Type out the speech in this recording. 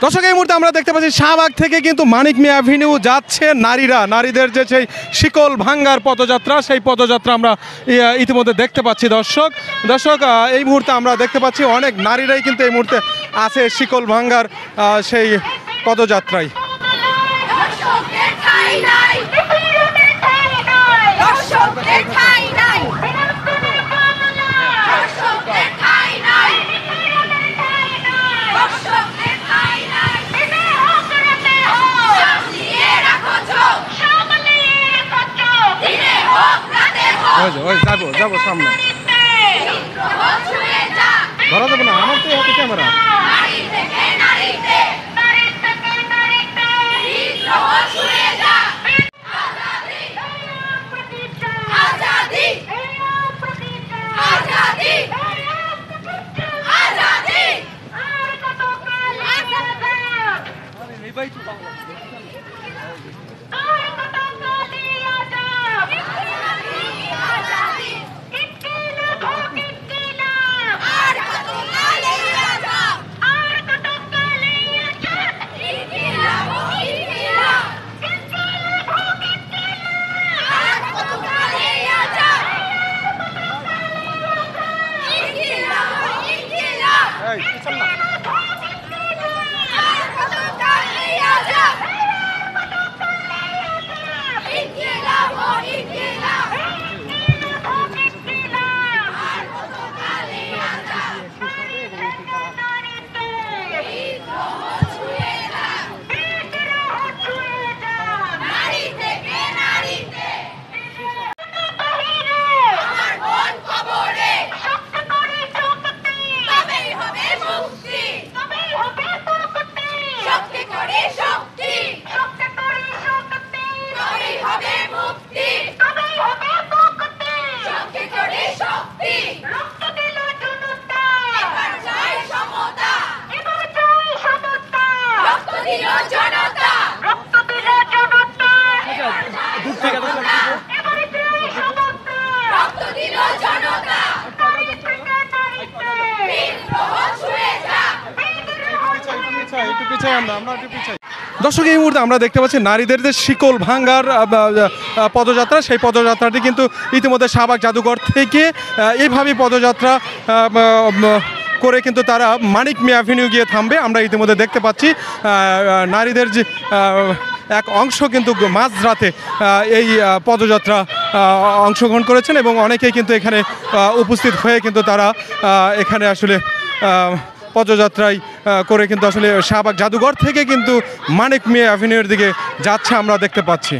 দর্শক এই মুহূর্তে আমরা দেখতে পাচ্ছি শাহবাগ থেকে কিন্তু মানিক মিয়া অ্যাভিনিউ যাচ্ছে নারীদের যে সেই শিকল ভাঙ্গার পদযাত্রা, সেই পদযাত্রা আমরা ইতিমধ্যে দেখতে পাচ্ছি। দর্শক এই মুহূর্তে আমরা দেখতে পাচ্ছি অনেক নারীরাই কিন্তু এই মুহূর্তে আছে শিকল ভাঙ্গার সেই পদযাত্রায়। যাবো সামনে ধরা যাবে না, আমার তো হাতে ক্যামেরা। দর্শক এই মুহূর্তে আমরা দেখতে পাচ্ছি নারীদের যে শিকল ভাঙ্গার পদযাত্রা, সেই পদযাত্রাটি কিন্তু ইতিমধ্যে শাহবাগ জাদুঘর থেকে এইভাবেই পদযাত্রা করে কিন্তু তারা মানিক মিয়া অ্যাভিনিউ গিয়ে থামবে। আমরা ইতিমধ্যে দেখতে পাচ্ছি নারীদের যে এক অংশ কিন্তু মাঝরাতে এই পদযাত্রা অংশগ্রহণ করেছেন এবং অনেকেই কিন্তু এখানে উপস্থিত হয়ে কিন্তু তারা এখানে আসলে পদযাত্রায় করে কিন্তু আসলে শাহবাগ জাদুঘর থেকে কিন্তু মানিক মিয়া অ্যাভিনিউর দিকে যাচ্ছে আমরা দেখতে পাচ্ছি।